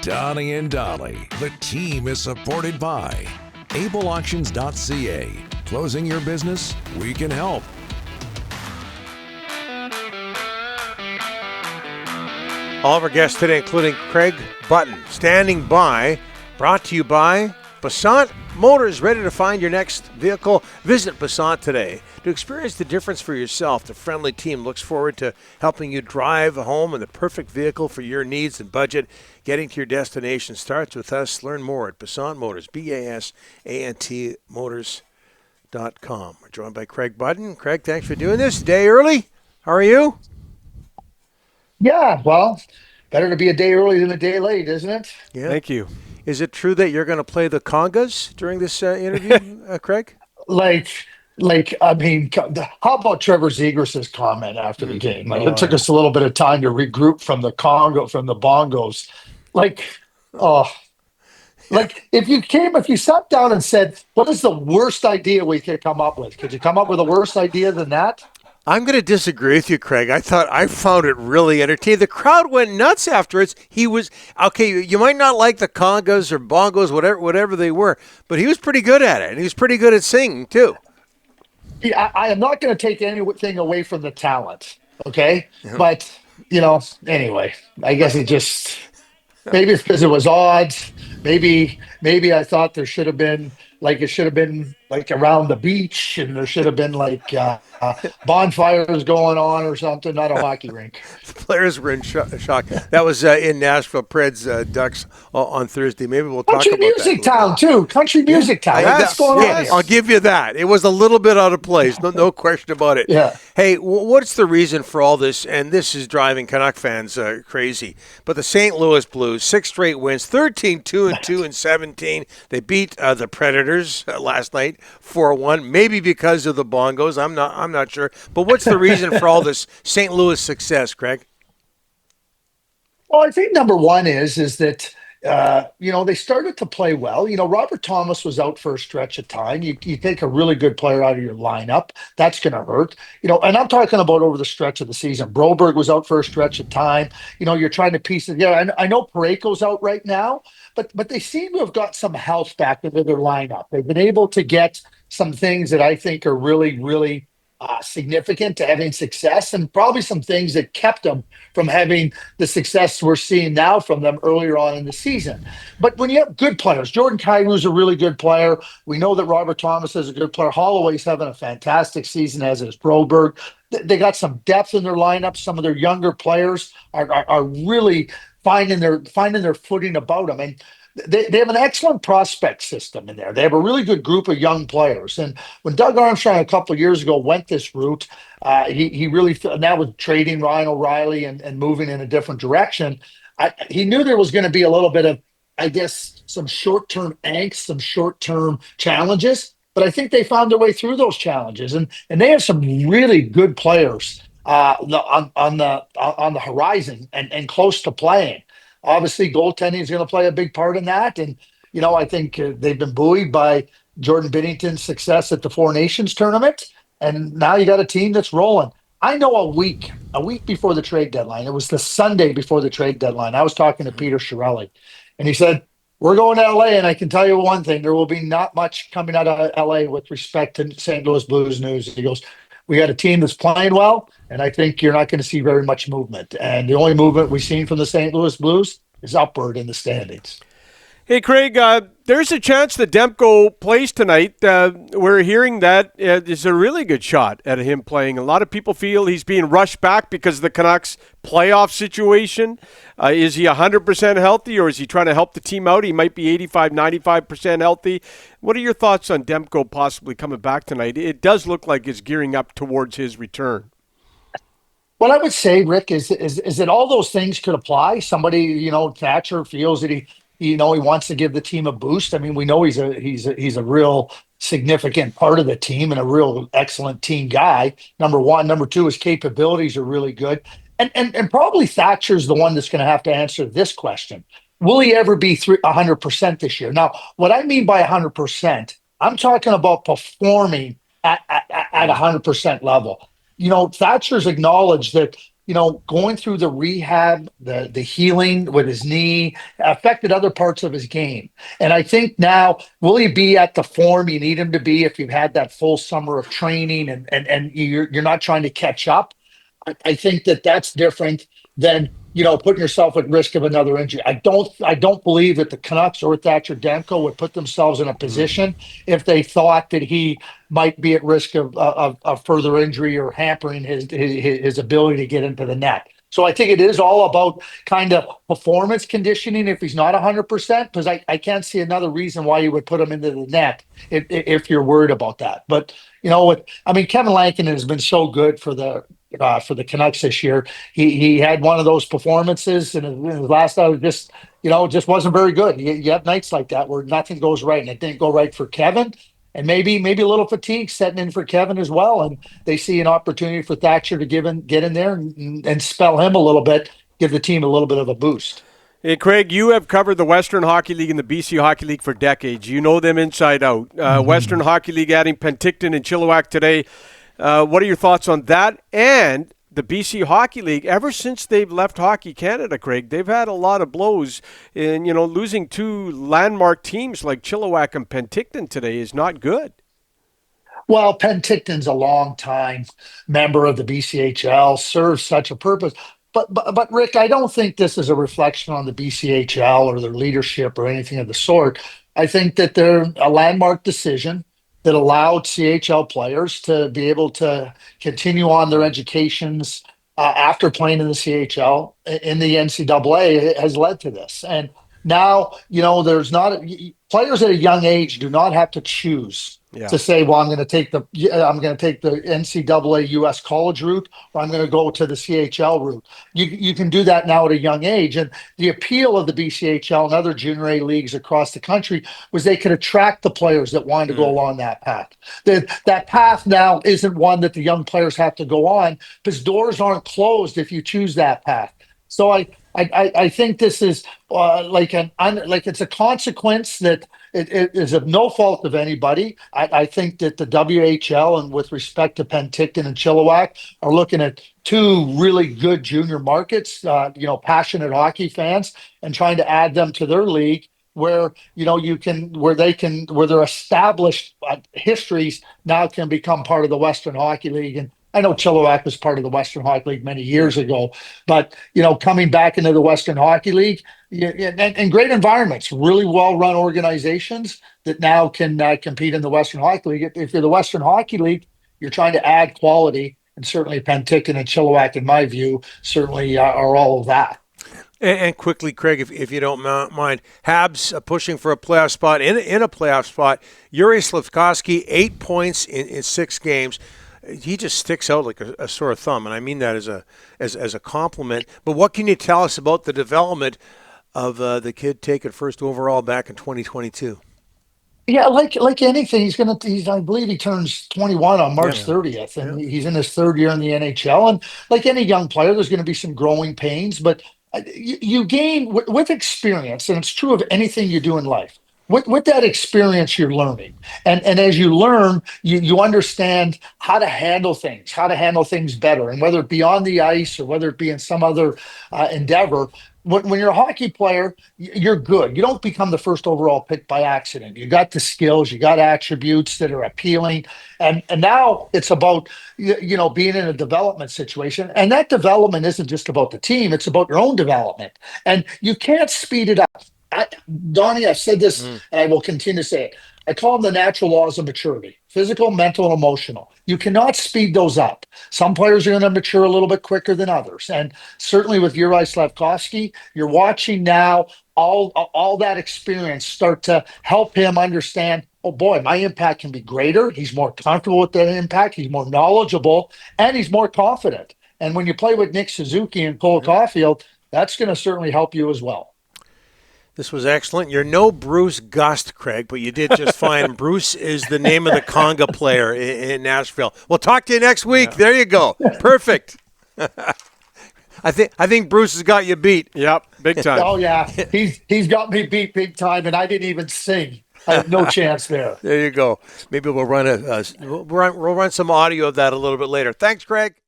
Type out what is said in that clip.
Donnie and Dolly. The team is supported by ableauctions.ca. Closing your business? We can help. All of our guests today, including Craig Button, standing by, brought to you by Passat Motors. Ready to find your next vehicle? Visit Passat today. To experience the difference for yourself, the friendly team looks forward to helping you drive home in the perfect vehicle for your needs and budget. Getting to your destination starts with us. Learn more at Passat Motors, BASANT Motors.com. We're joined by Craig Button. Craig, thanks for doing this. Day early. How are you? Yeah, well, better to be a day early than a day late, isn't it? Yeah. Thank you. Is it true that you're going to play the congas during this interview, Craig? I mean, how about Trevor Zegras' comment after the game? Like, it took us a little bit of time to regroup from the bongos. If you sat down and said, what is the worst idea we could come up with? Could you come up with a worse idea than that? I'm going to disagree with you, Craig. I found it really entertaining. The crowd went nuts afterwards. He was, okay, you might not like the congas or bongos, whatever they were, but he was pretty good at it, and he was pretty good at singing, too. Yeah, I am not going to take anything away from the talent, okay? Yeah. But, anyway, I guess maybe it's because it was odd. Maybe I thought it should have been around the beach, and there should have been bonfires going on or something, not a hockey rink. The players were in shock. That was in Nashville, Preds Ducks on Thursday. Maybe we'll talk about that. Country music town, too. Country music town. What's going on here? I'll give you that. It was a little bit out of place. No question about it. Yeah. Hey, what's the reason for all this? And this is driving Canuck fans crazy. But the St. Louis Blues, 6 straight wins, 13-2-2 and 17. They beat the Predators last night 4-1. Maybe because of the bongos. I'm not sure. But what's the reason for all this St. Louis success, Craig? Well, I think number one is that they started to play well. Robert Thomas was out for a stretch of time. You take a really good player out of your lineup, that's going to hurt. And I'm talking about over the stretch of the season. Broberg was out for a stretch of time. You're trying to piece it. Yeah, I know Parayko's out right now, but they seem to have got some health back into their lineup. They've been able to get some things that I think are really, really significant to having success, and probably some things that kept them from having the success we're seeing now from them earlier on in the season. But when you have good players, Jordan Kyrie's a really good player. We know that Robert Thomas is a good player. Holloway's having a fantastic season, as is Broberg. They got some depth in their lineup. Some of their younger players are really finding their footing about them. And they have an excellent prospect system in there. They have a really good group of young players. And when Doug Armstrong a couple of years ago went this route, he really, now with trading Ryan O'Reilly and moving in a different direction, he knew there was going to be a little bit of, I guess, some short-term angst, some short-term challenges. But I think they found their way through those challenges. And they have some really good players on the horizon and close to playing. Obviously, goaltending is going to play a big part in that. And, I think they've been buoyed by Jordan Binnington's success at the Four Nations tournament. And now you got a team that's rolling. I know a week before the trade deadline, it was the Sunday before the trade deadline, I was talking to Peter Chiarelli, and he said, we're going to L.A., and I can tell you one thing, there will be not much coming out of L.A. with respect to St. Louis Blues news. He goes, we got a team that's playing well, and I think you're not going to see very much movement. And the only movement we've seen from the St. Louis Blues is upward in the standings. Hey, Craig, there's a chance that Demko plays tonight. We're hearing that there's a really good shot at him playing. A lot of people feel he's being rushed back because of the Canucks playoff situation. Is he 100% healthy, or is he trying to help the team out? He might be 85, 95% healthy. What are your thoughts on Demko possibly coming back tonight? It does look like it's gearing up towards his return. What I would say, Rick, is that all those things could apply. Somebody, Thatcher feels that he wants to give the team a boost. I mean, we know he's a real significant part of the team and a real excellent team guy. Number one. Number two, his capabilities are really good. And probably Thatcher's the one that's going to have to answer this question. Will he ever be 100% this year? Now, what I mean by 100%, I'm talking about performing at 100% level. Thatcher's acknowledged that, going through the rehab, the healing with his knee affected other parts of his game. And I think now, will he be at the form you need him to be if you've had that full summer of training and you're not trying to catch up? I think that's different than putting yourself at risk of another injury. I don't believe that the Canucks or Thatcher Demko would put themselves in a position if they thought that he might be at risk of further injury or hampering his ability to get into the net. So I think it is all about kind of performance conditioning if he's not 100%, because I can't see another reason why you would put him into the net if you're worried about that. But Kevin Lankinen has been so good for the Canucks this year. He had one of those performances in his last out, just wasn't very good. You have nights like that where nothing goes right, and it didn't go right for Kevin. And maybe a little fatigue setting in for Kevin as well. And they see an opportunity for Thatcher to get in there and spell him a little bit, give the team a little bit of a boost. Hey, Craig, you have covered the Western Hockey League and the BC Hockey League for decades. You know them inside out. Western Hockey League adding Penticton and Chilliwack today. What are your thoughts on that? And the BC Hockey League, ever since they've left Hockey Canada, Craig, they've had a lot of blows. And, losing two landmark teams like Chilliwack and Penticton today is not good. Well, Penticton's a long-time member of the BCHL, serves such a purpose. But Rick, I don't think this is a reflection on the BCHL or their leadership or anything of the sort. I think that they're a landmark decision that allowed CHL players to be able to continue on their educations after playing in the CHL in the NCAA has led to this. And now, there's not players at a young age do not have to choose to say, well, I'm going to take the NCAA US college route, or I'm going to go to the CHL route. You can do that now at a young age. And the appeal of the BCHL and other junior A leagues across the country was they could attract the players that wanted to go along that path. That path now isn't one that the young players have to go on, because doors aren't closed if you choose that path. So I think this is like it's a consequence that it is of no fault of anybody. I think that the WHL, and with respect to Penticton and Chilliwack, are looking at two really good junior markets, passionate hockey fans, and trying to add them to their league where their established histories now can become part of the Western Hockey League. And I know Chilliwack was part of the Western Hockey League many years ago, but coming back into the Western Hockey League, and great environments, really well-run organizations that now can compete in the Western Hockey League. If you're the Western Hockey League, you're trying to add quality, and certainly Penticton and Chilliwack, in my view, certainly are all of that. And quickly, Craig, if you don't mind, Habs pushing for a playoff spot. In a playoff spot, Yuri Slivkovsky, 8 points in 6 games. He just sticks out like a sore thumb, and I mean that as a compliment. But what can you tell us about the development of the kid taken first overall back in 2022? Yeah, like anything, I believe he turns 21 on March 30th, and he's in his third year in the NHL. And like any young player, there's going to be some growing pains, but you gain with experience, and it's true of anything you do in life. With that experience, you're learning. And as you learn, you understand how to handle things better. And whether it be on the ice or whether it be in some other endeavor, when you're a hockey player, you're good. You don't become the first overall pick by accident. You got the skills, you got attributes that are appealing. And now it's about, being in a development situation. And that development isn't just about the team, it's about your own development. And you can't speed it up. Donnie, I've said this, and I will continue to say it. I call them the natural laws of maturity: physical, mental, and emotional. You cannot speed those up. Some players are going to mature a little bit quicker than others. And certainly with Yuri Slivkovsky, you're watching now all that experience start to help him understand, oh boy, my impact can be greater. He's more comfortable with that impact. He's more knowledgeable, and he's more confident. And when you play with Nick Suzuki and Cole Caulfield, that's going to certainly help you as well. This was excellent. You're no Bruce Gust, Craig, but you did just fine. Bruce is the name of the conga player in Nashville. We'll talk to you next week. Yeah. There you go. Perfect. I think Bruce has got you beat. Yep, big time. Oh yeah, he's got me beat big time, and I didn't even sing. I have no chance there. There you go. Maybe we'll run we'll run some audio of that a little bit later. Thanks, Craig.